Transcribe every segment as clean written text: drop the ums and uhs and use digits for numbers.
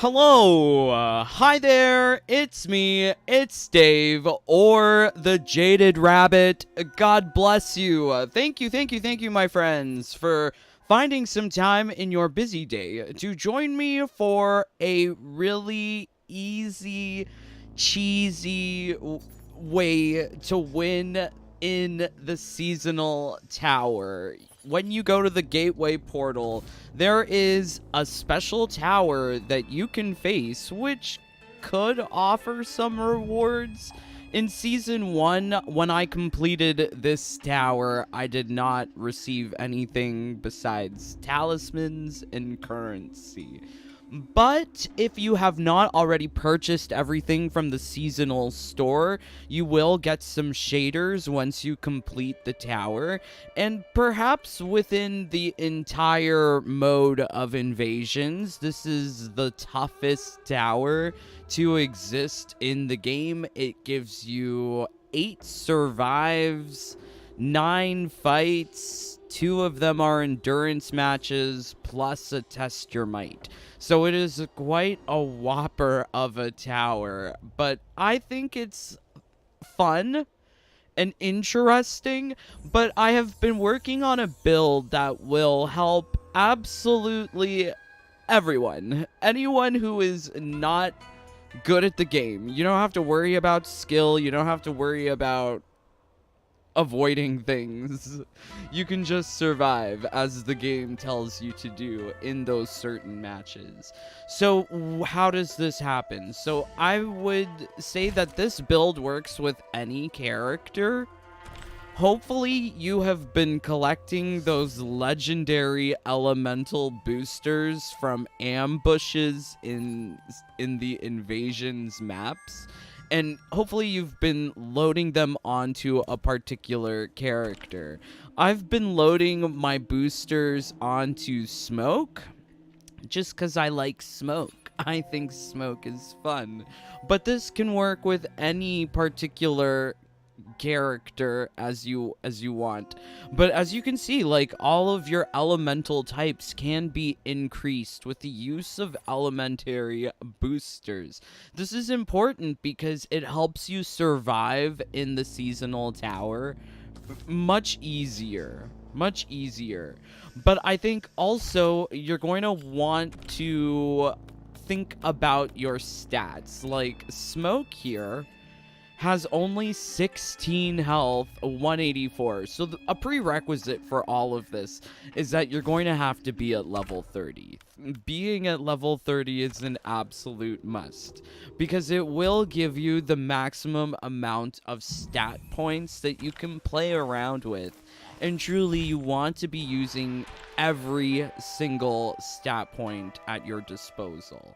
Hello, hi there, it's me, it's Dave, or the Jaded Rabbit. God bless you. Thank you, my friends, for finding some time in your busy day to join me for a really easy, cheesy way to win in the seasonal tower. When you go to the gateway portal, there is a special tower that you can face, which could offer some rewards. In Season 1, when I completed this tower, I did not receive anything besides talismans and currency. But if you have not already purchased everything from the seasonal store, you will get some shaders once you complete the tower. And perhaps within the entire mode of invasions, this is the toughest tower to exist in the game. It gives you 8 survives, 9 fights, 2 of them are endurance matches, plus a test your might. So it is quite a whopper of a tower, but I think it's fun and interesting, but I have been working on a build that will help absolutely everyone. Anyone who is not good at the game. You don't have to worry about skill, you don't have to worry about avoiding things. You can just survive as the game tells you to do in those certain matches. So how does this happen? So I would say that this build works with any character. Hopefully you have been collecting those legendary elemental boosters from ambushes in the invasions maps. And hopefully you've been loading them onto a particular character. I've been loading my boosters onto Smoke, just because I like Smoke. I think Smoke is fun. But this can work with any particular character as you want. But as you can see, like, all of your elemental types can be increased with the use of elementary boosters. This is important because it helps you survive in the seasonal tower much easier. But I think also you're going to want to think about your stats. Like, Smoke here has only 16 health, 184. So a prerequisite for all of this is that you're going to have to be at level 30. Being at level 30 is an absolute must, because it will give you the maximum amount of stat points that you can play around with. And truly, you want to be using every single stat point at your disposal.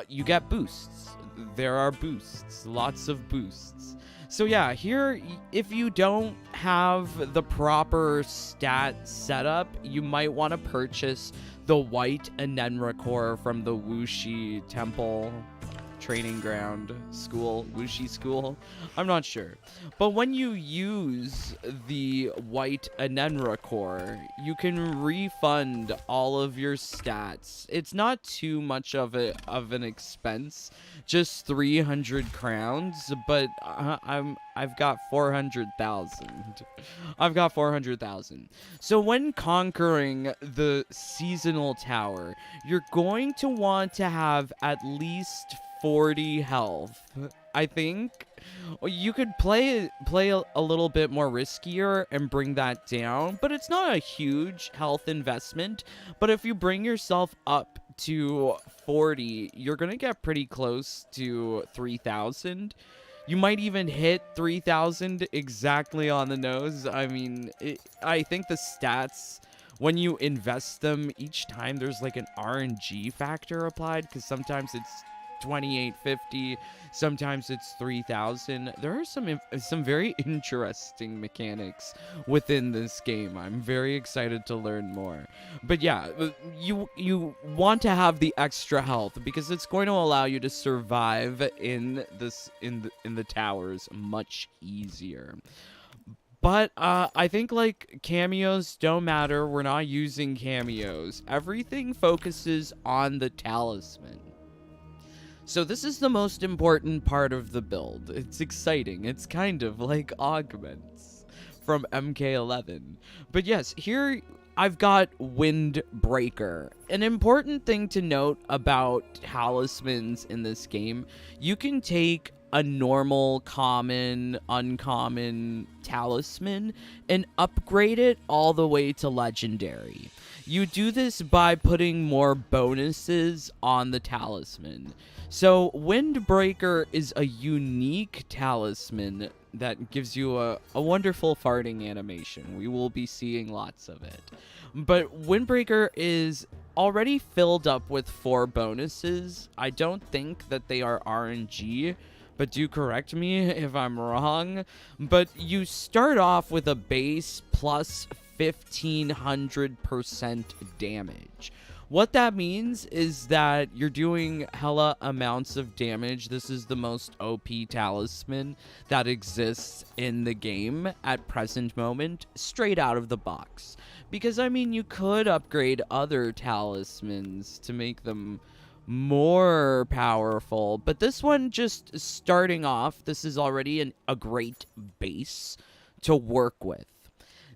You get boosts. There are boosts. Lots of boosts. So yeah, here, if you don't have the proper stat setup, you might want to purchase the white Anenra core from the Wuxi Temple training ground school, Wuxi school. I'm not sure. But when you use the white Anenra core, you can refund all of your stats. It's not too much of an expense, just 300 crowns, but I've got 400,000. I've got 400,000. So when conquering the seasonal tower, you're going to want to have at least 40 health. I think you could play a little bit more riskier and bring that down, but it's not a huge health investment. But if you bring yourself up to 40, you're gonna get pretty close to 3,000. You might even hit 3,000 exactly on the nose. I mean, I think the stats, when you invest them each time, there's like an RNG factor applied, because sometimes it's 2850, sometimes it's 3000. There are some very interesting mechanics within this game. I'm very excited to learn more. But yeah, you want to have the extra health because it's going to allow you to survive in the towers much easier. But I think, like, cameos don't matter. We're not using cameos. Everything focuses on the talisman. So this is the most important part of the build. It's exciting. It's kind of like augments from MK11. But yes, here I've got Windbreaker. An important thing to note about talismans in this game, you can take a normal, common, uncommon talisman and upgrade it all the way to legendary. You do this by putting more bonuses on the talisman. So Windbreaker is a unique talisman that gives you a wonderful farting animation. We will be seeing lots of it. But Windbreaker is already filled up with 4 bonuses. I don't think that they are RNG, but do correct me if I'm wrong. But you start off with a base plus 1500% damage. What that means is that you're doing hella amounts of damage. This is the most OP talisman that exists in the game at present moment, straight out of the box. Because, I mean, you could upgrade other talismans to make them more powerful, but this one, just starting off, this is already a great base to work with.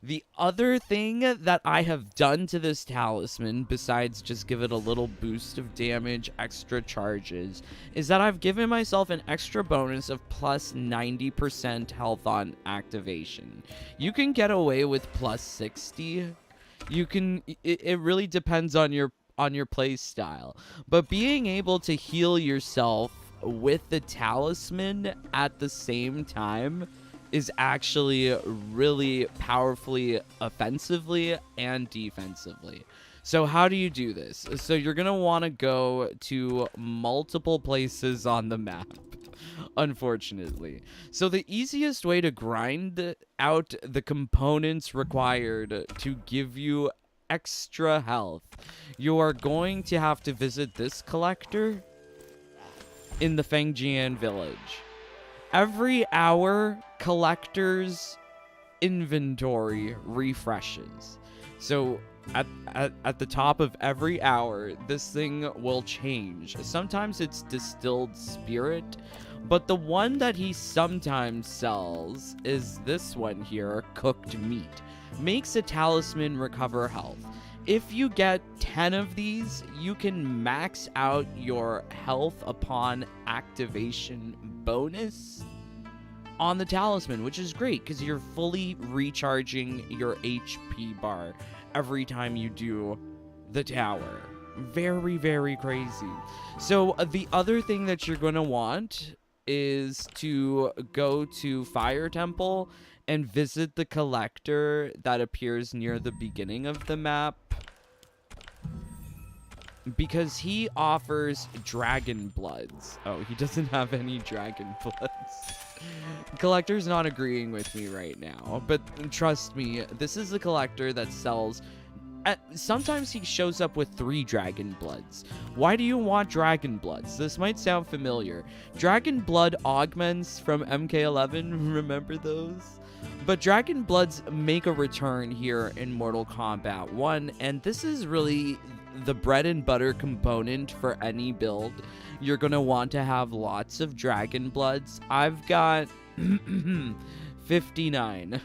The other thing that I have done to this talisman, besides just give it a little boost of damage, extra charges, is that I've given myself an extra bonus of plus 90% health on activation. You can get away with plus 60. You can, it really depends on your play style, but being able to heal yourself with the talisman at the same time is actually really powerfully offensively and defensively. So how do you do this? So you're gonna want to go to multiple places on the map, unfortunately. So the easiest way to grind out the components required to give you extra health, you are going to have to visit this collector in the Fengjian village. Every hour, collector's inventory refreshes. So at the top of every hour, this thing will change. Sometimes it's distilled spirit, but the one that he sometimes sells is this one here, cooked meat. Makes a talisman recover health. If you get 10 of these, you can max out your health upon activation bonus on the talisman, which is great because you're fully recharging your HP bar every time you do the tower. Very, very crazy. So the other thing that you're going to want is to go to Fire Temple and visit the collector that appears near the beginning of the map, because he offers dragon bloods. Oh, he doesn't have any dragon bloods. Collector's not agreeing with me right now, but trust me, this is a collector that sells... sometimes he shows up with 3 dragon bloods. Why do you want dragon bloods? This might sound familiar. Dragon blood augments from MK11, remember those? But dragon bloods make a return here in Mortal Kombat 1, and this is really the bread and butter component for any build. You're gonna want to have lots of dragon bloods. I've got 59.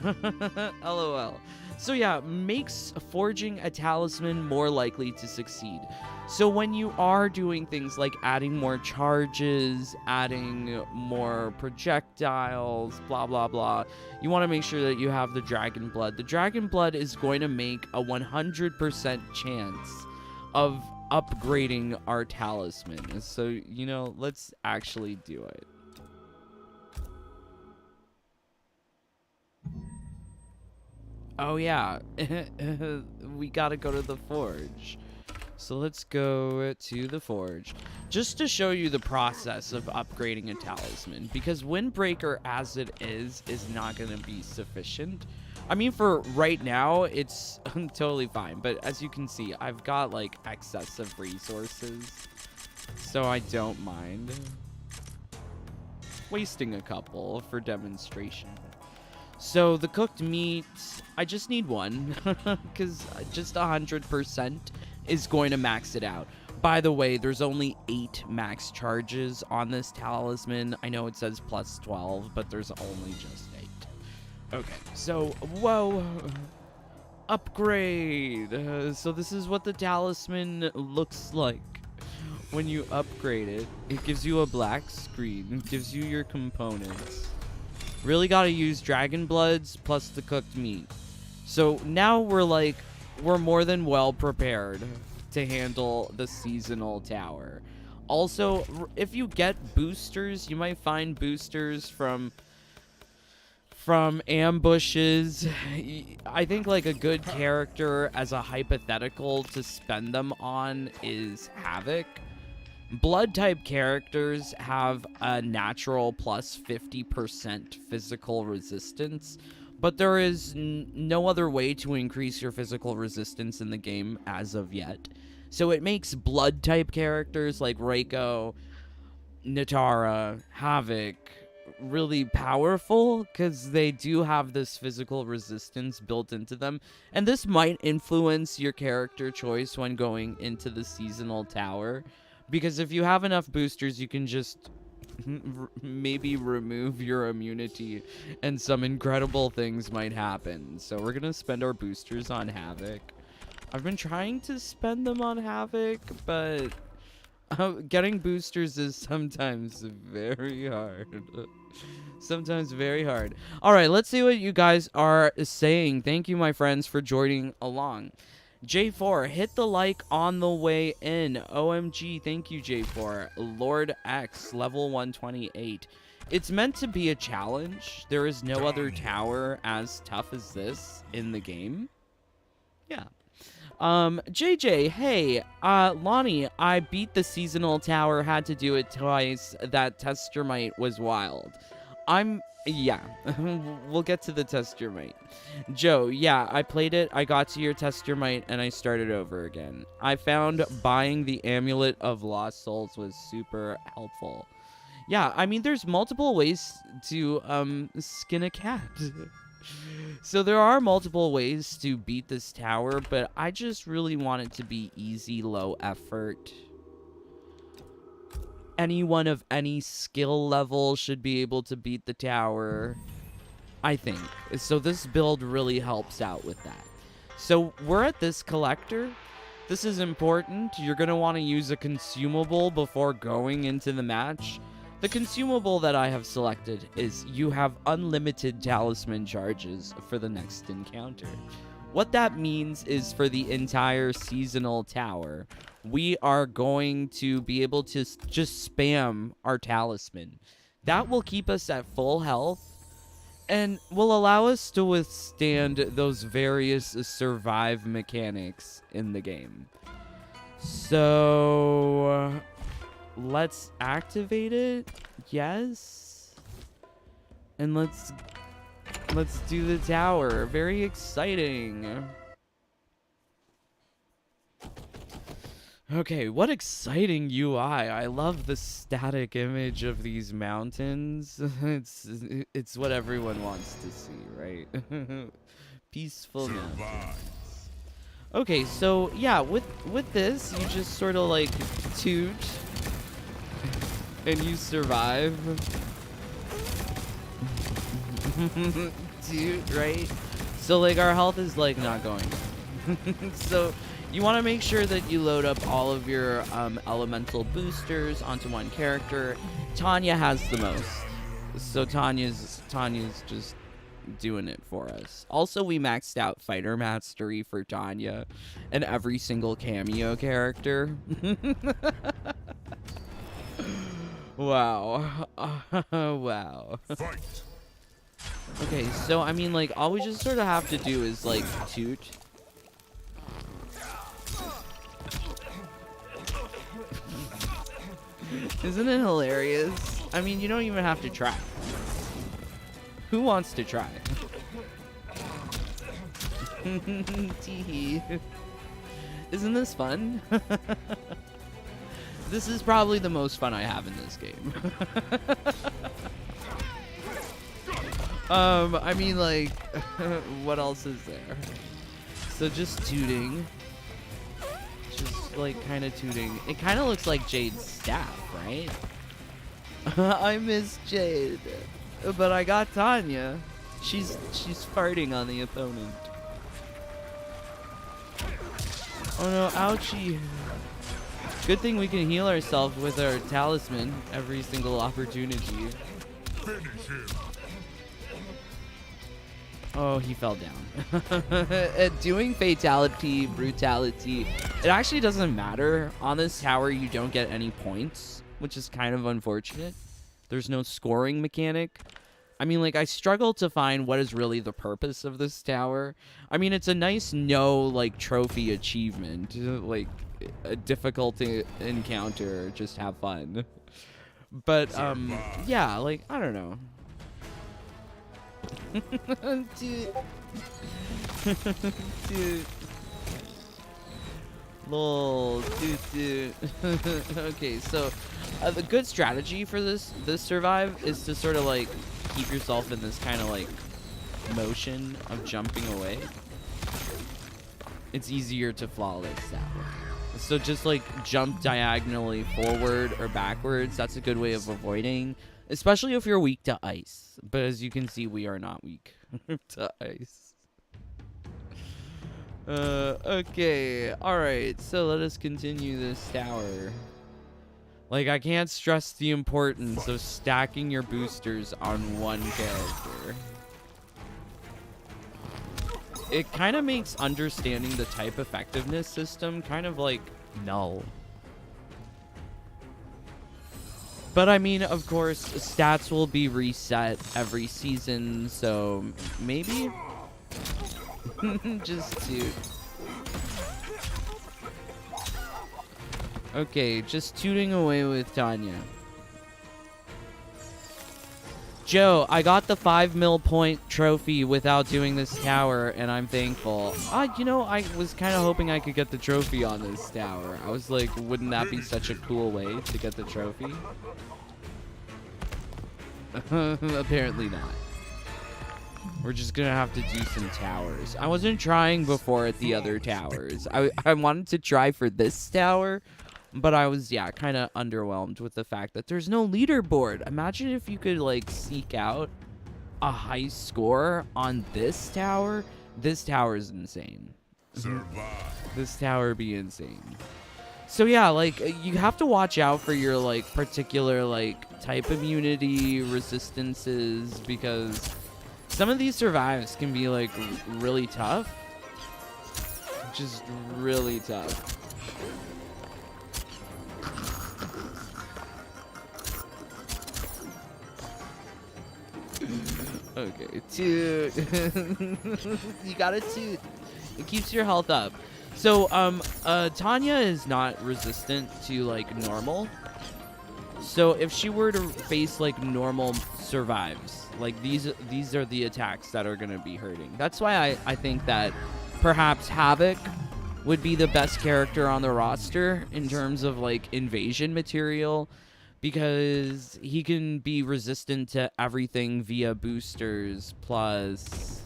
LOL. So yeah, makes forging a talisman more likely to succeed. So when you are doing things like adding more charges, adding more projectiles, blah blah blah, you want to make sure that you have the dragon blood. The dragon blood is going to make a 100% chance of upgrading our talisman. So, you know, let's actually do it. Oh yeah, we gotta go to the forge. So let's go to the forge, just to show you the process of upgrading a talisman, because Windbreaker as it is not gonna be sufficient. I mean, for right now, it's totally fine, but as you can see, I've got like excess of resources, so I don't mind wasting a couple for demonstration. So the cooked meat, I just need one, because just 100% is going to max it out. By the way, there's only 8 max charges on this talisman. I know it says plus 12, but there's only just 8. Okay, so, whoa. Upgrade. So this is what the talisman looks like when you upgrade it. It gives you a black screen. It gives you your components. Really got to use dragon bloods plus the cooked meat. So now we're more than well prepared to handle the seasonal tower. Also, if you get boosters, you might find boosters from ambushes. I think like a good character as a hypothetical to spend them on is Havoc. Blood type characters have a natural plus 50% physical resistance, but there is no other way to increase your physical resistance in the game as of yet. So it makes blood type characters like Reiko, Natara, Havoc really powerful because they do have this physical resistance built into them, and this might influence your character choice when going into the seasonal tower, because if you have enough boosters you can just maybe remove your immunity and some incredible things might happen. So we're gonna spend our boosters on Havoc. I've been trying to spend them on Havoc, but getting boosters is sometimes very hard. Sometimes very hard. All right, let's see what you guys are saying. Thank you, my friends, for joining along. J4, hit the like on the way in. OMG, thank you, J4. Lord X, level 128. It's meant to be a challenge. There is no other tower as tough as this in the game. Yeah. JJ, hey, Lonnie, I beat the seasonal tower, had to do it twice. That Testermite was wild. Yeah, we'll get to the Testermite. Joe, yeah, I played it, I got to your Testermite, and I started over again. I found buying the Amulet of Lost Souls was super helpful. Yeah, I mean, there's multiple ways to, skin a cat. So there are multiple ways to beat this tower, but I just really want it to be easy, low effort. Anyone of any skill level should be able to beat the tower, I think. So this build really helps out with that. So we're at this collector. This is important. You're going to want to use a consumable before going into the match. The consumable that I have selected is you have unlimited talisman charges for the next encounter. What that means is for the entire seasonal tower, we are going to be able to just spam our talisman. That will keep us at full health and will allow us to withstand those various survive mechanics in the game. So let's activate it. Yes. And let's do the tower. Very exciting. Okay, what exciting UI. I love the static image of these mountains. It's what everyone wants to see, right? Peaceful mountains. Okay, so yeah, with this, you just sort of like toot and you survive. Toot, right? So like our health is like not going down. So you want to make sure that you load up all of your elemental boosters onto one character. Tanya has the most, so Tanya's just doing it for us. Also, we maxed out fighter mastery for Tanya and every single cameo character. Wow. Wow. Fight. Okay, so I mean, like, all we just sort of have to do is like toot. Isn't it hilarious? I mean, you don't even have to try. Who wants to try? Teehee. Isn't this fun? This is probably the most fun I have in this game. I mean, like, what else is there? So just tooting. Just like kind of tooting. It kind of looks like Jade's staff, right? I miss Jade, but I got Tanya. She's farting on the opponent. Oh no, ouchie. Good thing we can heal ourselves with our talisman every single opportunity. Finish him. Oh, he fell down. Doing fatality, brutality, it actually doesn't matter. On this tower, you don't get any points, which is kind of unfortunate. There's no scoring mechanic. I mean, like, I struggle to find what is really the purpose of this tower. I mean, it's a nice like, trophy achievement. Like, a difficult encounter, just have fun. But, yeah, like, I don't know. Dude. Dude. Lol, dude. Okay, so the good strategy for this survive is to sort of like keep yourself in this kind of like motion of jumping away. It's easier to flawless that way. So just like jump diagonally forward or backwards. That's a good way of avoiding, especially if you're weak to ice. But as you can see, we are not weak to ice. Okay. Alright, so let us continue this tower. Like, I can't stress the importance of stacking your boosters on one character. It kind of makes understanding the type effectiveness system kind of like null. But I mean, of course, stats will be reset every season, so maybe just toot. Okay, just tooting away with Tanya. Joe, I got the 5 mil point trophy without doing this tower, and I'm thankful. You know, I was kind of hoping I could get the trophy on this tower. I was like, wouldn't that be such a cool way to get the trophy? Apparently not. We're just gonna have to do some towers. I wasn't trying before at the other towers. I wanted to try for this tower, but I was, yeah, kind of underwhelmed with the fact that there's no leaderboard. Imagine if you could, like, seek out a high score on this tower. This tower is insane. This tower would be insane. So, yeah, like, you have to watch out for your, like, particular, like, type immunity resistances, because some of these survives can be, like, really tough. Just really tough. Okay, toot. You gotta toot. It keeps your health up. So, Tanya is not resistant to, like, normal. So, if she were to face, like, normal survives, like, these are the attacks that are gonna be hurting. That's why I think that perhaps Havoc would be the best character on the roster in terms of, like, invasion material, because he can be resistant to everything via boosters plus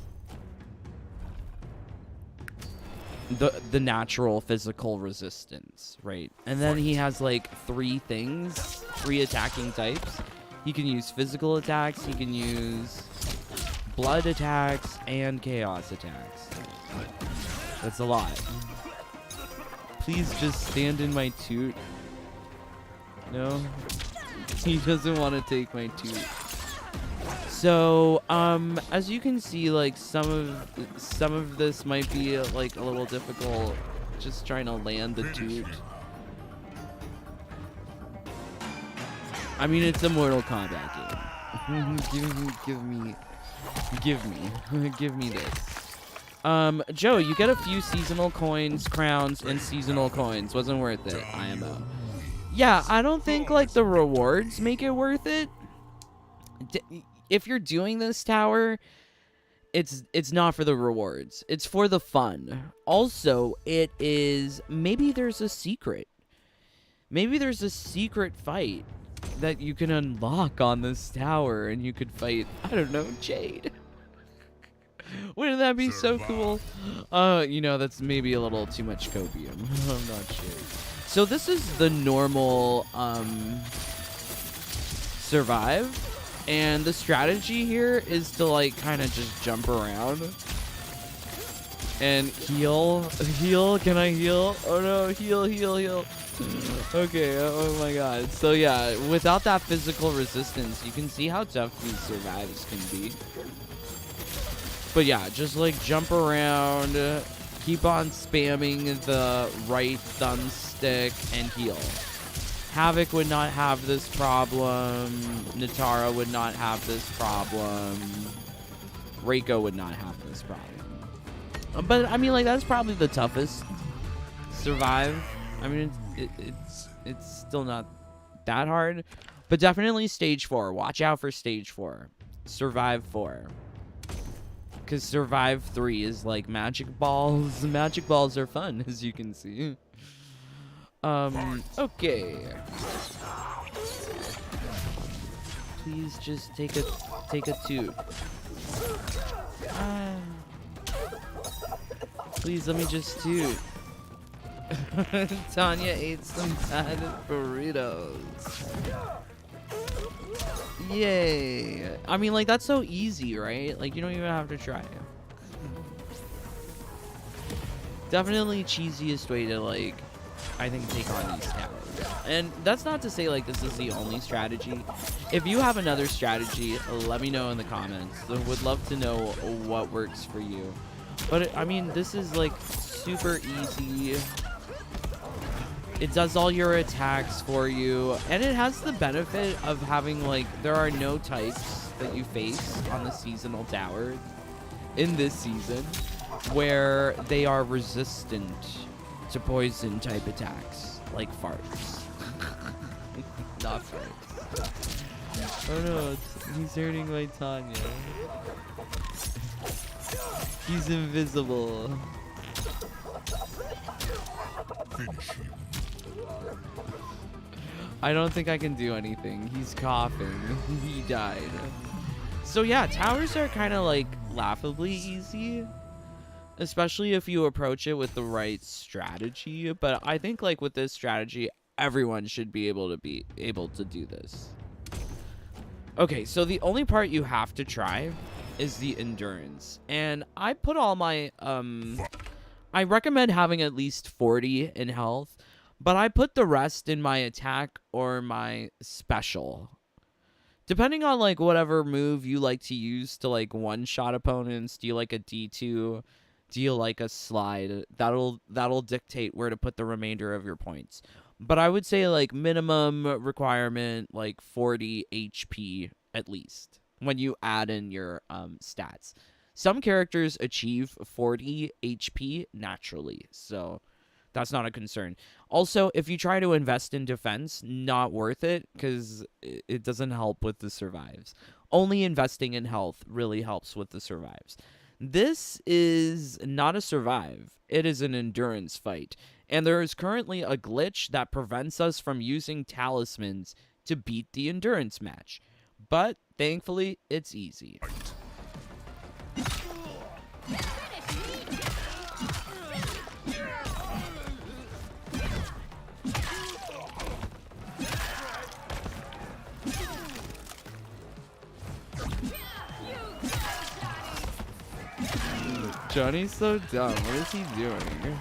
the natural physical resistance, right? And then he has like three attacking types. He can use physical attacks, he can use blood attacks, and chaos attacks. That's a lot. Please just stand in my toot. No? He doesn't want to take my toot. So, as you can see, like, some of this might be, like, a little difficult, just trying to land the toot. I mean, it's a Mortal Kombat game. Give me this. Joe, you get a few seasonal coins, crowns, and seasonal coins. Wasn't worth it, IMO. Yeah, I don't think, like, the rewards make it worth it. If you're doing this tower, it's not for the rewards. It's for the fun. Also, it is, maybe there's a secret. Maybe there's a secret fight that you can unlock on this tower, and you could fight, I don't know, Jade. Wouldn't that be so cool? You know, that's maybe a little too much copium. I'm not sure. So this is the normal survive, and the strategy here is to like kind of just jump around and heal. Can I heal? Oh no, heal. Okay, oh my god. So yeah, without that physical resistance, you can see how tough these survives can be. But yeah, just like jump around, keep on spamming the right thumbstick and heal. Havoc would not have this problem. Natara would not have this problem. Reiko would not have this problem. But I mean, like, that's probably the toughest survive. I mean, it's still not that hard, but definitely stage 4. Watch out for stage 4. Survive 4. Because survive 3 is like magic balls. Magic balls are fun, as you can see. Okay. Please just take a toot. Please let me just toot. Tanya ate some bad burritos. Yay. I mean, like, that's so easy, right? Like, you don't even have to try it. Definitely cheesiest way to, like, I think take on these towers. And that's not to say, like, this is the only strategy. If you have another strategy, let me know in the comments. I would love to know what works for you. But, I mean, this is, like, super easy. It does all your attacks for you, and it has the benefit of having, like, there are no types that you face on the seasonal tower in this season where they are resistant to poison type attacks, like farts. Not farts. Oh no, he's hurting my Tanya. He's invisible. Finish him. I don't think I can do anything. He's coughing. He died. So yeah, towers are kind of like laughably easy, especially if you approach it with the right strategy. But I think like with this strategy, everyone should be able to do this. Okay, so the only part you have to try is the endurance. And I put all my I recommend having at least 40 in health. But I put the rest in my attack or my special. Depending on like whatever move you like to use to like one-shot opponents, do you like a D2? Do you like a slide? That'll dictate where to put the remainder of your points. But I would say like minimum requirement like 40 HP at least when you add in your stats. Some characters achieve 40 HP naturally, so that's not a concern. Also, if you try to invest in defense, not worth it because it doesn't help with the survives. Only investing in health really helps with the survives. This is not a survive. It is an endurance fight. And there is currently a glitch that prevents us from using talismans to beat the endurance match. But thankfully, it's easy. Johnny's so dumb. What is he doing?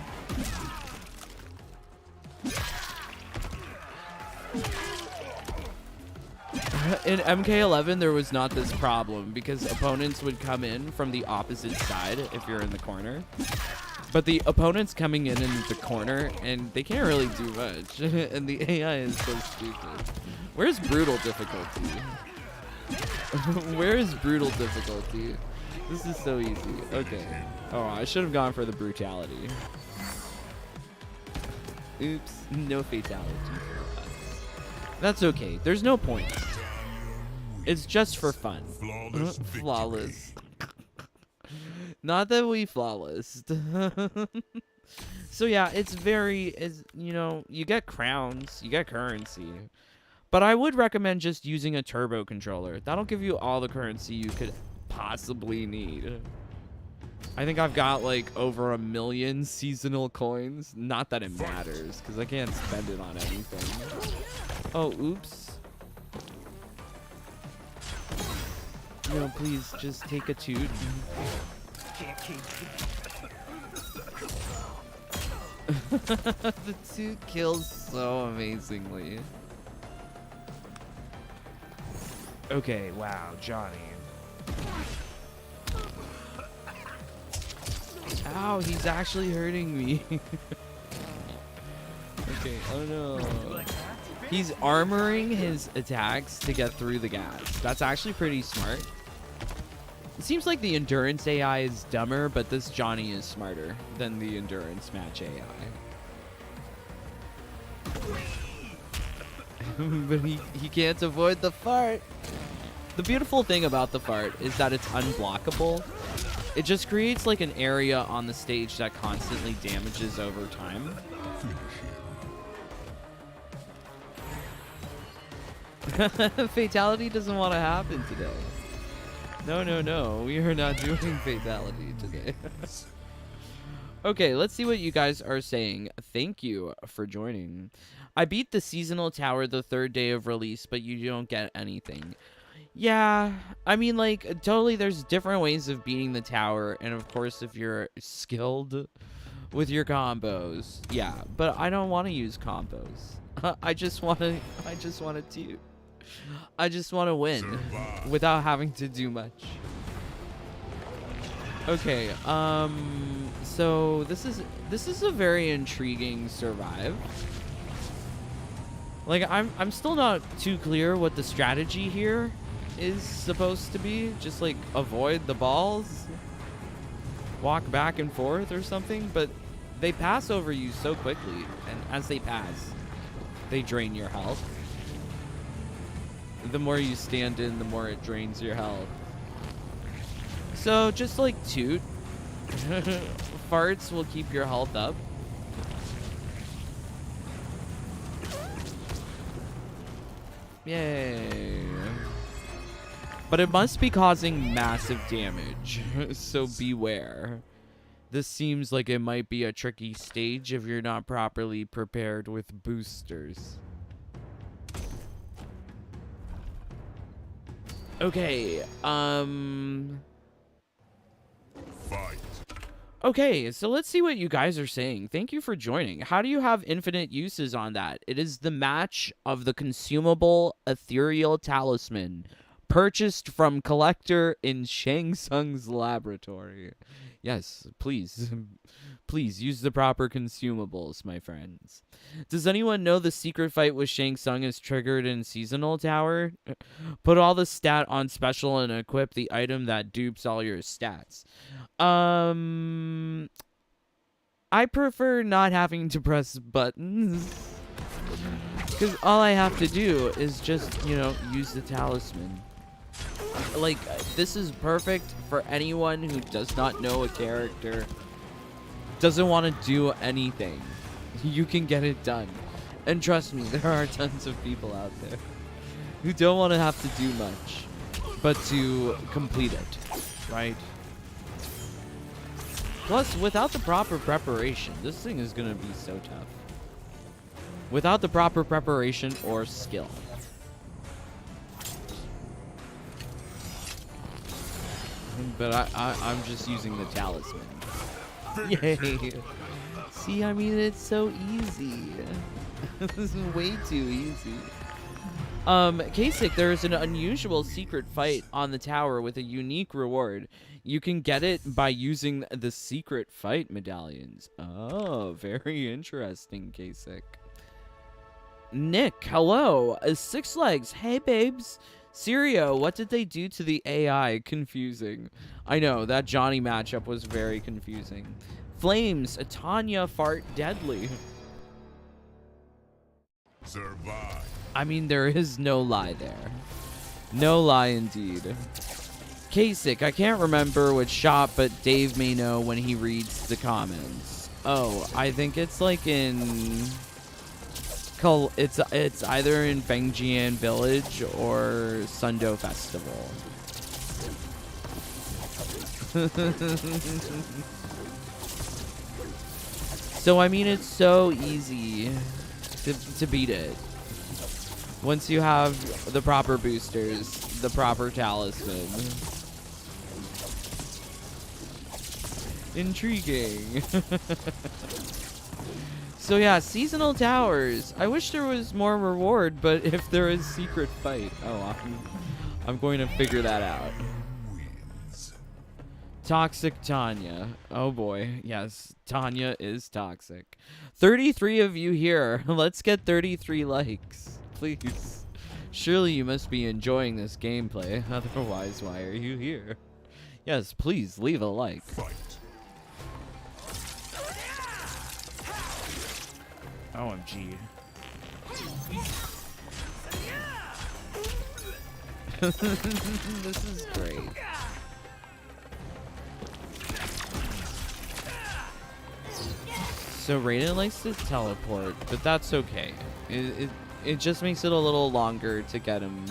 In MK11, there was not this problem because opponents would come in from the opposite side if you're in the corner. But the opponent's coming in the corner, and they can't really do much. And the AI is so stupid. Where's brutal difficulty? Where is brutal difficulty? This is so easy. Okay. Oh, I should have gone for the brutality. Oops. No fatality for us. That's okay. There's no point. It's just for fun. Flawless. Flawless. Not that we flawless. So yeah, it's very, you know, you get crowns, you get currency. But I would recommend just using a turbo controller. That'll give you all the currency you could possibly need. I think I've got like over 1 million seasonal coins. Not that it matters, because I can't spend it on anything. Oh, oops. No, please, just take a toot. The toot kills so amazingly. Okay, wow, Johnny. Ow, he's actually hurting me. Okay, oh no. He's armoring his attacks to get through the gas. That's actually pretty smart. It seems like the endurance AI is dumber, but this Johnny is smarter than the endurance match AI. But he can't avoid the fart. The beautiful thing about the fart is that it's unblockable. It just creates like an area on the stage that constantly damages over time. Fatality doesn't want to happen today. No. We are not doing fatality today. Okay, let's see what you guys are saying. Thank you for joining. I beat the seasonal tower the 3rd day of release, but you don't get anything. Yeah, I mean, like, totally there's different ways of beating the tower, and of course if you're skilled with your combos, yeah, but I don't want to use combos. I just want to toot. I just want to win without having to do much. Okay, so this is a very intriguing survive. Like, I'm still not too clear what the strategy here is supposed to be. Just like avoid the balls, walk back and forth or something, but they pass over you so quickly, and as they pass, they drain your health. The more you stand in, the more it drains your health. So just like toot. Farts will keep your health up. Yay. But it must be causing massive damage, so beware. This seems like it might be a tricky stage if you're not properly prepared with boosters. Okay, Fight. Okay, so let's see what you guys are saying. Thank you for joining. How do you have infinite uses on that? It is the match of the consumable ethereal talisman purchased from collector in Shang Tsung's laboratory. Yes, please. Please use the proper consumables, my friends. Does anyone know the secret fight with Shang Tsung is triggered in Seasonal Tower? Put all the stat on special and equip the item that dupes all your stats. I prefer not having to press buttons. Because all I have to do is just, you know, use the talisman. Like, this is perfect for anyone who does not know a character, doesn't want to do anything. You can get it done. And trust me, there are tons of people out there who don't want to have to do much, but to complete it, right? Plus, without the proper preparation, this thing is going to be so tough. Without the proper preparation or skill. But I'm just using the talisman. Yay. See, I mean, it's so easy. This is way too easy. Kasich, there is an unusual secret fight on the tower with a unique reward. You can get it by using the secret fight medallions. Oh, very interesting, Kasich. Nick, hello. Six Legs, hey babes. Sirio, what did they do to the AI? Confusing. I know, that Johnny matchup was very confusing. Flames, Tanya fart deadly. Survive. I mean, there is no lie there. No lie indeed. Kasich, I can't remember which shop, but Dave may know when he reads the comments. Oh, I think it's like in... It's either in Fengjian Village or Sundo Festival. So, I mean, it's so easy to beat it. Once you have the proper boosters, the proper talisman. Intriguing. So yeah, seasonal towers. I wish there was more reward, but if there is secret fight, oh, I'm going to figure that out. Toxic Tanya. Oh boy. Yes, Tanya is toxic. 33 of you here. Let's get 33 likes, please. Surely you must be enjoying this gameplay. Otherwise, why are you here? Yes, please leave a like. Fight. OMG. This is great. So Raiden likes to teleport, but that's okay. It just makes it a little longer to get him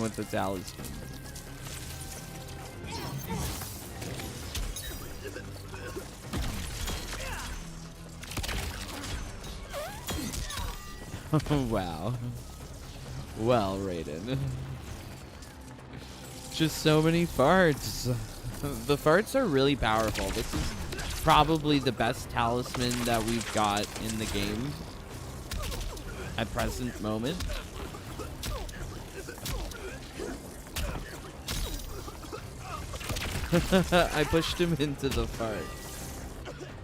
with the talisman. Wow. Well, Raiden. Just so many farts. The farts are really powerful. This is probably the best talisman that we've got in the game at present moment. I pushed him into the fart.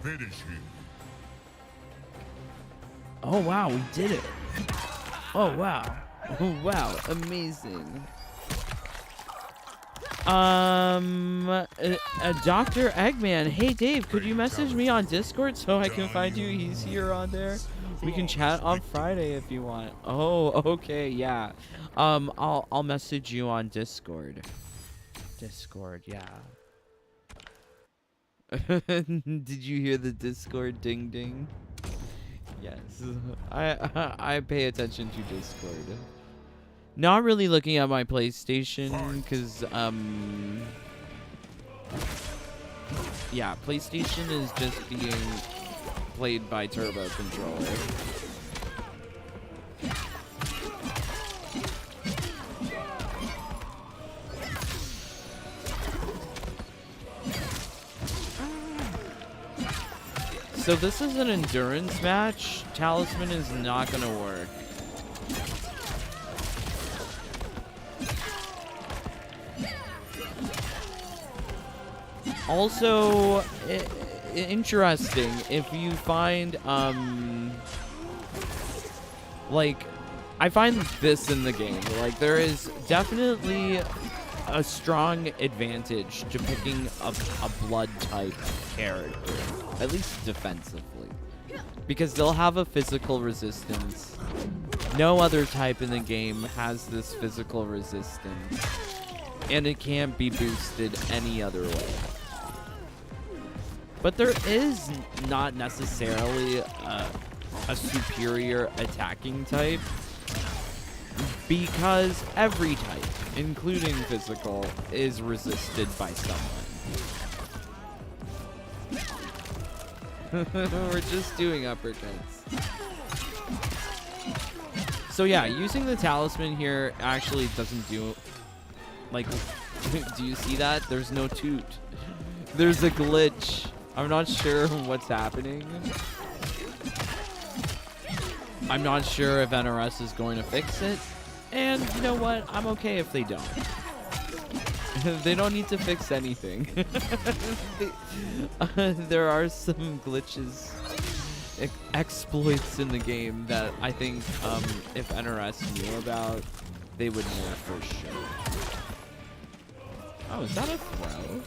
Finish him. Oh wow, we did it. Oh wow. Oh wow, amazing. Dr. Eggman, hey Dave, could you message me on Discord so I can find you? He's here on there. We can chat on Friday if you want. Oh, okay, yeah. I'll message you on Discord. Discord, yeah. Did you hear the Discord ding ding? Yes, I pay attention to Discord. Not really looking at my PlayStation because yeah, PlayStation is just being played by Turbo Controller. So this is an endurance match. Talisman is not gonna work. Also, interesting if you find like I find this in the game. Like there is definitely a strong advantage to picking a blood type character, at least defensively, because they'll have a physical resistance. No other type in the game has this physical resistance, and it can't be boosted any other way. But there is not necessarily a superior attacking type, because every type, including physical, is resisted by someone. We're just doing uppercuts. So yeah, using the talisman here actually doesn't do... Like, do you see that? There's no toot. There's a glitch. I'm not sure what's happening. I'm not sure if NRS is going to fix it. And you know what? I'm okay if they don't. They don't need to fix anything. There are some glitches, exploits in the game that I think if NRS knew about, they would know for sure. Oh, is that a throw?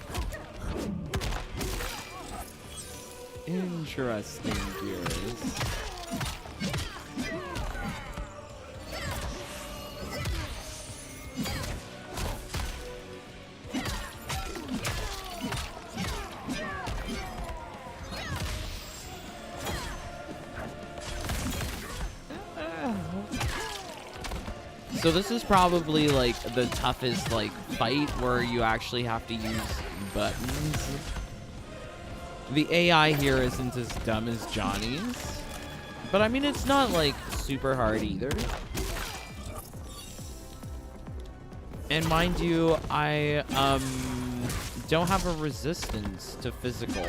Interesting gears. So So this is probably like the toughest like fight where you actually have to use buttons. The AI here isn't as dumb as Johnny's, but I mean it's not like super hard either. And mind you, I don't have a resistance to physical.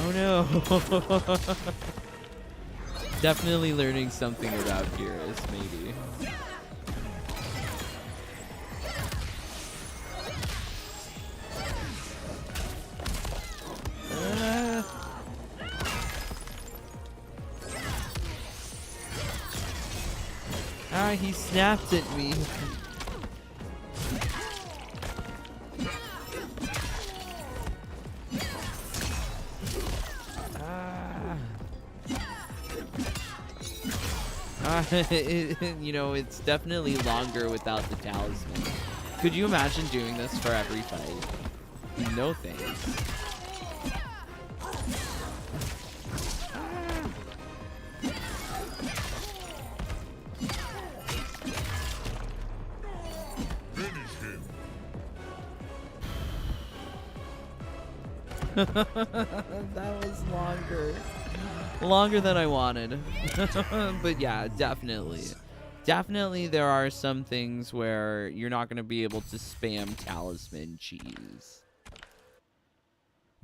Oh no. Definitely learning something about Geras, maybe. He snapped at me. You know, it's definitely longer without the talisman. Could you imagine doing this for every fight? No thanks. That was longer than I wanted. But yeah, definitely there are some things where you're not going to be able to spam talisman cheese.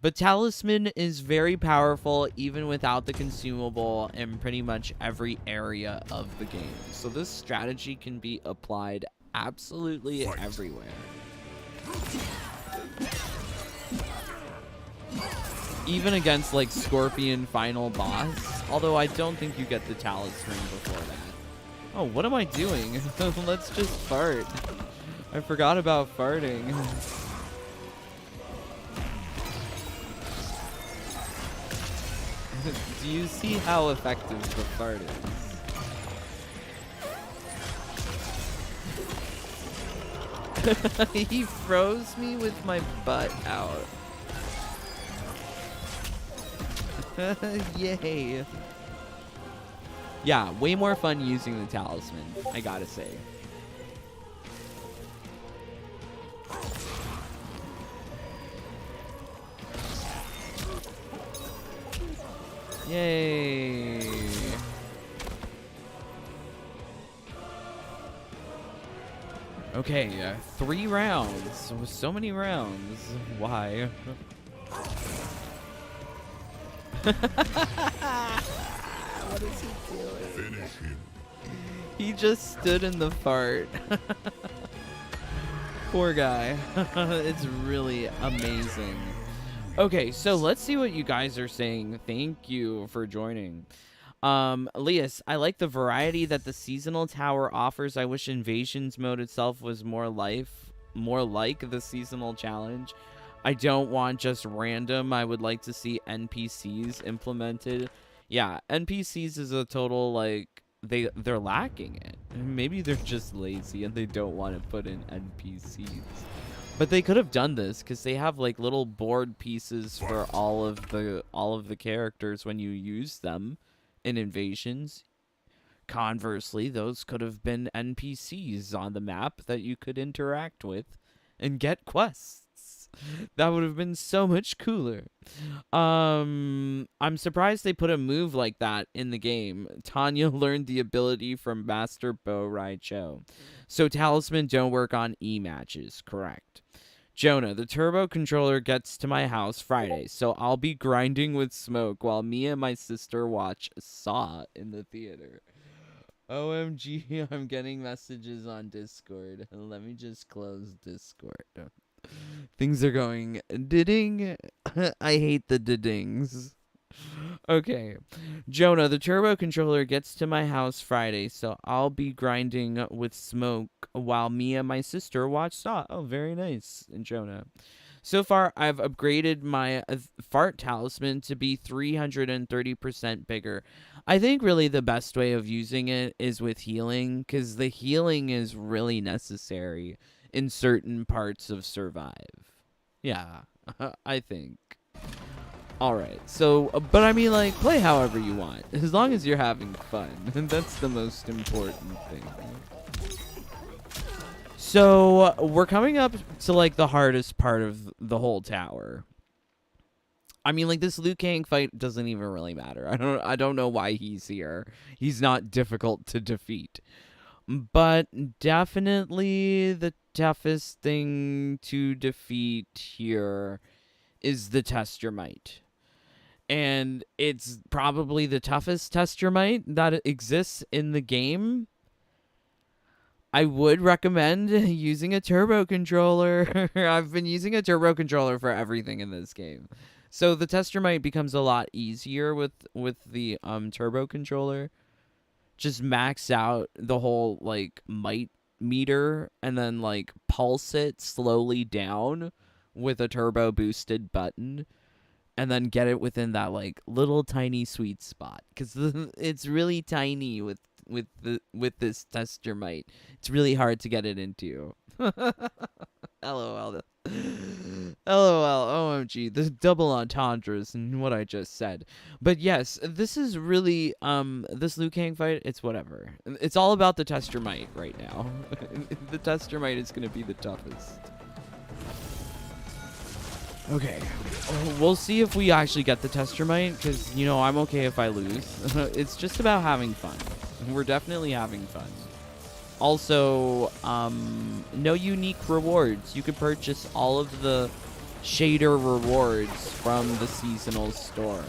But talisman is very powerful even without the consumable in pretty much every area of the game. So this strategy can be applied absolutely everywhere. Even against like Scorpion final boss, although I don't think you get the talisman before that. Oh, what am I doing? Let's just fart. I forgot about farting. Do you see how effective the fart is? He froze me with my butt out. Yay. Yeah, way more fun using the talisman, I gotta say. Yay. Okay, 3 rounds. So many rounds. Why? What is he doing? Finish him. He just stood in the fart. Poor guy. It's really amazing. Okay, so let's see what you guys are saying. Thank you for joining. Elias, I like the variety that the seasonal tower offers. I wish invasions mode itself was more like the seasonal challenge. I don't want just random. I would like to see NPCs implemented. Yeah, NPCs is a total, like, they're lacking it. Maybe they're just lazy and they don't want to put in NPCs. But they could have done this because they have like little board pieces for all of the characters when you use them in invasions. Conversely, those could have been NPCs on the map that you could interact with and get quests. That would have been so much cooler. I'm surprised they put a move like that in the game. Tanya learned the ability from Master Bo Raicho. So talisman don't work on E-matches, correct. Jonah, the turbo controller gets to my house Friday, so I'll be grinding with smoke while me and my sister watch Saw in the theater. OMG, I'm getting messages on Discord. Let me just close Discord. Things are going ding. I hate the dings. Okay. Jonah, the turbo controller gets to my house Friday, so I'll be grinding with smoke while me and my sister watch Saw. Oh, very nice, Jonah. So far, I've upgraded my fart talisman to be 330% bigger. I think really the best way of using it is with healing, because the healing is really necessary in certain parts of Survive. Yeah, I think. Alright, so, but I mean, like, play however you want, as long as you're having fun. That's the most important thing. So, we're coming up to, like, the hardest part of the whole tower. I mean, like, this Liu Kang fight doesn't even really matter. I don't know why he's here. He's not difficult to defeat. But definitely the toughest thing to defeat here is the Test Your Might. And it's probably the toughest Test Your Might that exists in the game. I would recommend using a turbo controller. I've been using a turbo controller for everything in this game. So the Test Your Might becomes a lot easier with the turbo controller. Just max out the whole like might meter and then like pulse it slowly down with a turbo boosted button. And then get it within that like little tiny sweet spot, because it's really tiny with this Test Your Might. It's really hard to get it into. LOL. LOL. OMG. The double entendres and what I just said. But yes, this is really this Liu Kang fight. It's whatever. It's all about the Test Your Might right now. The Test Your Might is gonna be the toughest. Okay, we'll see if we actually get the Test Your Might, because, you know, I'm okay if I lose. It's just about having fun. We're definitely having fun. Also, no unique rewards. You can purchase all of the shader rewards from the seasonal store.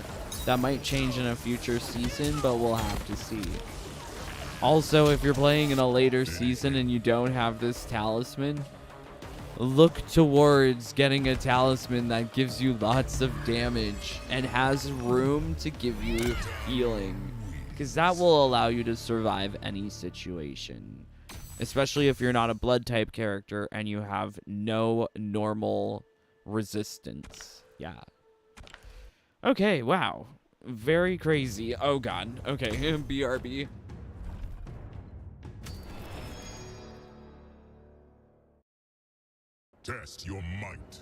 That might change in a future season, but we'll have to see. Also, if you're playing in a later season and you don't have this talisman, look towards getting a talisman that gives you lots of damage and has room to give you healing, because that will allow you to survive any situation, especially if you're not a blood type character and you have no normal resistance. Yeah. Okay, wow. Very crazy. Oh god. Okay, BRB. Test your might.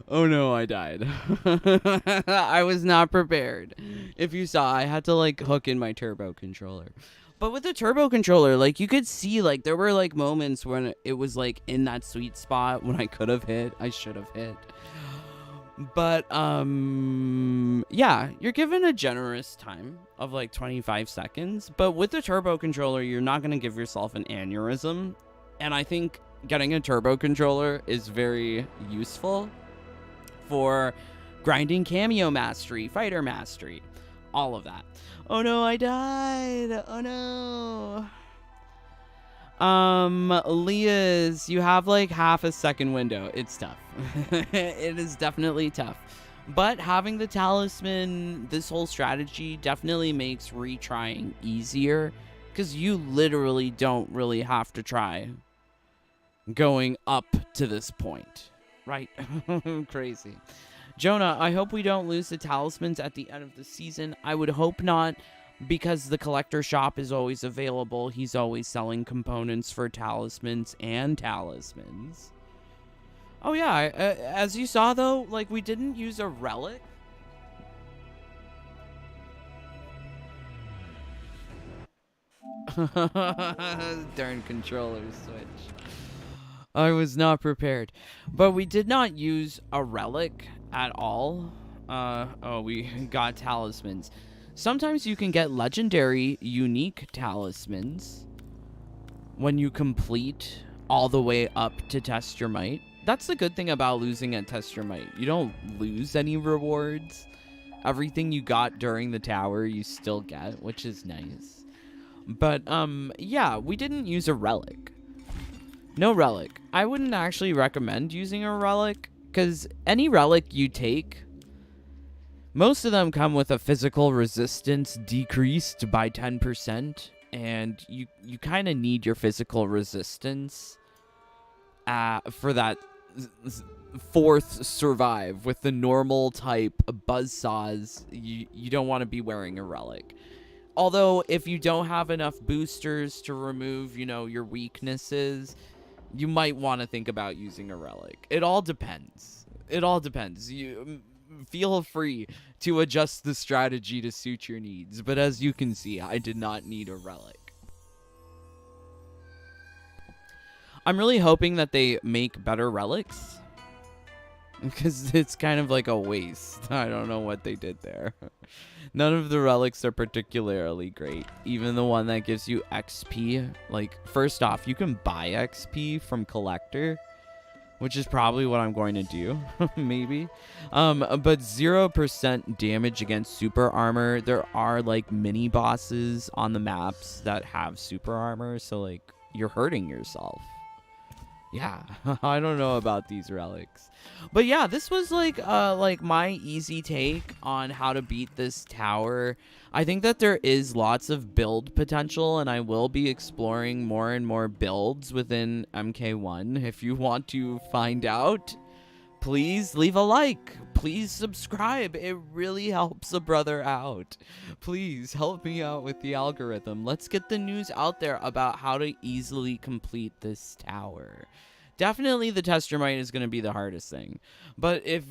Oh no, I died. I was not prepared. If you saw, I had to like hook in my turbo controller. But with the turbo controller, like you could see like there were like moments when it was like in that sweet spot when I could have hit, I should have hit. But yeah, you're given a generous time of like 25 seconds, but with the turbo controller, you're not going to give yourself an aneurysm. And I think getting a turbo controller is very useful for grinding cameo mastery, fighter mastery, all of that. Oh no, I died. Oh no. Leah's, you have like half a second window. It's tough. It is definitely tough. But having the talisman, this whole strategy definitely makes retrying easier, because you literally don't really have to try going up to this point, right? Crazy. Jonah, I hope we don't lose the talismans at the end of the season. I would hope not, because the collector shop is always available. He's always selling components for talismans and talismans. Oh yeah, as you saw though, like we didn't use a relic. Darn controller switch. I was not prepared. But we did not use a relic at all. Oh, we got talismans. Sometimes you can get legendary, unique talismans when you complete all the way up to Test Your Might. that's the good thing about losing at Test Your Might. You don't lose any rewards. Everything you got during the tower, you still get, which is nice. But, yeah, we didn't use a relic. No relic. I wouldn't actually recommend using a relic, because any relic you take, most of them come with a physical resistance decreased by 10%, and you kind of need your physical resistance for that fourth survive. With the normal type buzzsaws, you don't want to be wearing a relic. Although, if you don't have enough boosters to remove, you know, your weaknesses, you might want to think about using a relic. It all depends. It all depends. You feel free to adjust the strategy to suit your needs. But as you can see, I did not need a relic. I'm really hoping that they make better relics, because it's kind of like a waste. I don't know what they did there. None of the relics are particularly great. Even the one that gives you XP. Like, first off, you can buy XP from Collector, which is probably what I'm going to do, maybe. But 0% damage against super armor. There are, like, mini bosses on the maps that have super armor, so, like, you're hurting yourself. Yeah, I don't know about these relics. But yeah, this was like my easy take on how to beat this tower. I think that there is lots of build potential, and I will be exploring more and more builds within MK1. If you want to find out, please leave a like. Please subscribe. It really helps a brother out. Please help me out with the algorithm. Let's get the news out there about how to easily complete this tower. Definitely the Test Your Might is going to be the hardest thing. But if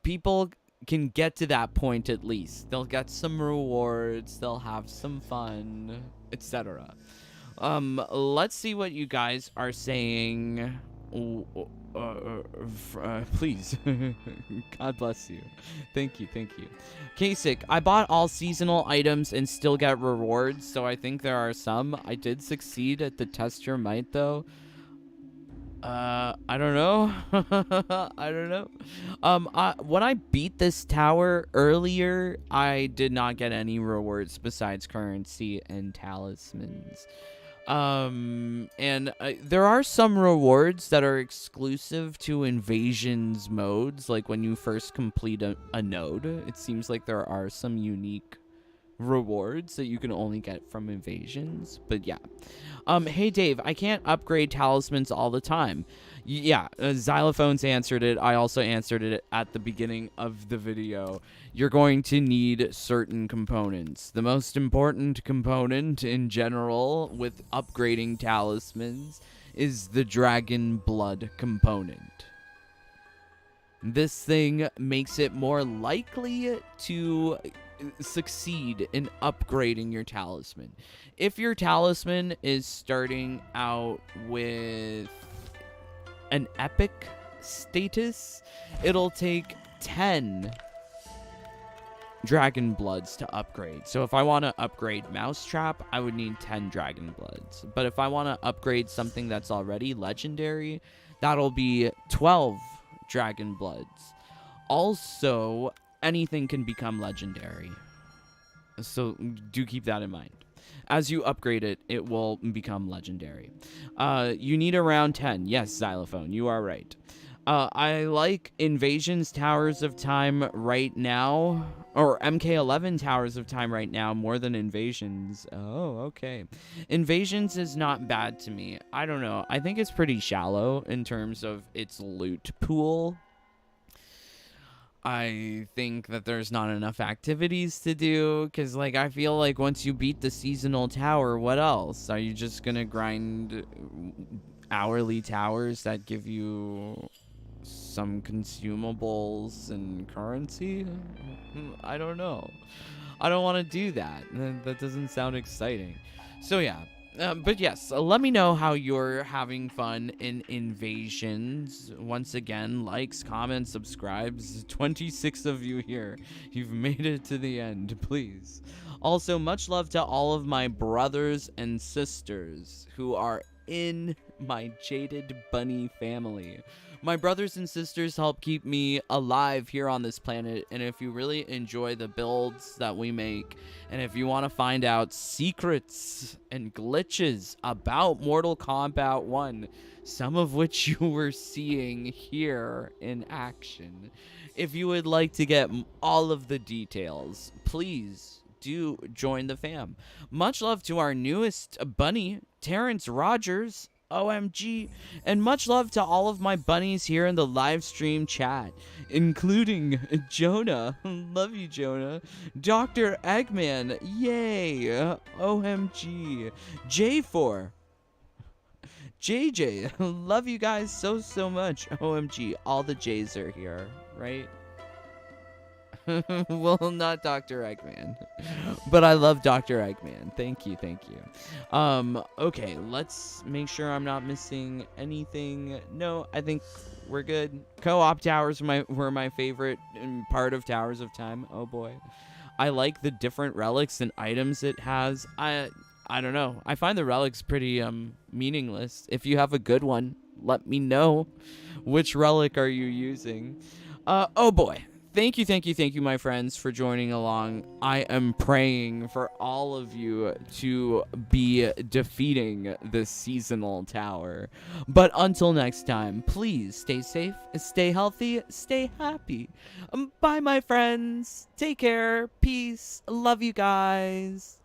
people can get to that point, at least they'll get some rewards, they'll have some fun, etc. Let's see what you guys are saying. Please. God bless you. Thank you. Kasich, I bought all seasonal items and still get rewards, so I think there are some. I did succeed at the Test Your Might, though. I don't know. I don't know. When I beat this tower earlier, I did not get any rewards besides currency and talismans. There are some rewards that are exclusive to invasions modes, like when you first complete a node. It seems like there are some unique rewards that you can only get from invasions, but yeah. Hey Dave, I can't upgrade talismans all the time. Yeah, Xylophones answered it. I also answered it at the beginning of the video. You're going to need certain components. The most important component in general with upgrading talismans is the dragon blood component. This thing makes it more likely to succeed in upgrading your talisman. If your talisman is starting out with an epic status, it'll take 10 dragon bloods to upgrade. So if I want to upgrade Mousetrap, I would need 10 dragon bloods. But if I want to upgrade something that's already legendary, that'll be 12 dragon bloods. Also, anything can become legendary, so do keep that in mind. As you upgrade it, it will become legendary. You need around 10. Yes, Xylophone, you are right. I like Invasion's Towers of Time right now, or MK11 Towers of Time right now, more than Invasions. Oh, okay. Invasions is not bad to me. I don't know. I think it's pretty shallow in terms of its loot pool. I think that there's not enough activities to do, because, like, I feel like once you beat the seasonal tower, what else? Are you just gonna grind hourly towers that give you some consumables and currency? I don't know. I don't want to do that. That doesn't sound exciting. So, yeah. But yes, let me know how you're having fun in Invasions. Once again, likes, comments, subscribes. 26 of you here. You've made it to the end, please. Also, much love to all of my brothers and sisters who are in my Jaded Bunny family. My brothers and sisters help keep me alive here on this planet, and if you really enjoy the builds that we make, and if you want to find out secrets and glitches about Mortal Kombat 1, some of which you were seeing here in action, if you would like to get all of the details, please do join the fam. Much love to our newest bunny, Terrence Rogers. OMG, and much love to all of my bunnies here in the live stream chat, including Jonah. Love you, Jonah. Dr. Eggman, yay. OMG. J4. JJ, love you guys so much. OMG, all the J's are here, right? Well, not Dr. Eggman, but I love Dr. Eggman. Thank you. Okay, let's make sure I'm not missing anything. No, I think we're good. Co-op towers were my favorite part of Towers of Time. Oh boy, I like the different relics and items it has. I don't know. I find the relics pretty meaningless. If you have a good one, let me know. Which relic are you using? Oh boy. Thank you, my friends, for joining along. I am praying for all of you to be defeating the seasonal tower. But until next time, please stay safe, stay healthy, stay happy. Bye, my friends. Take care. Peace. Love you guys.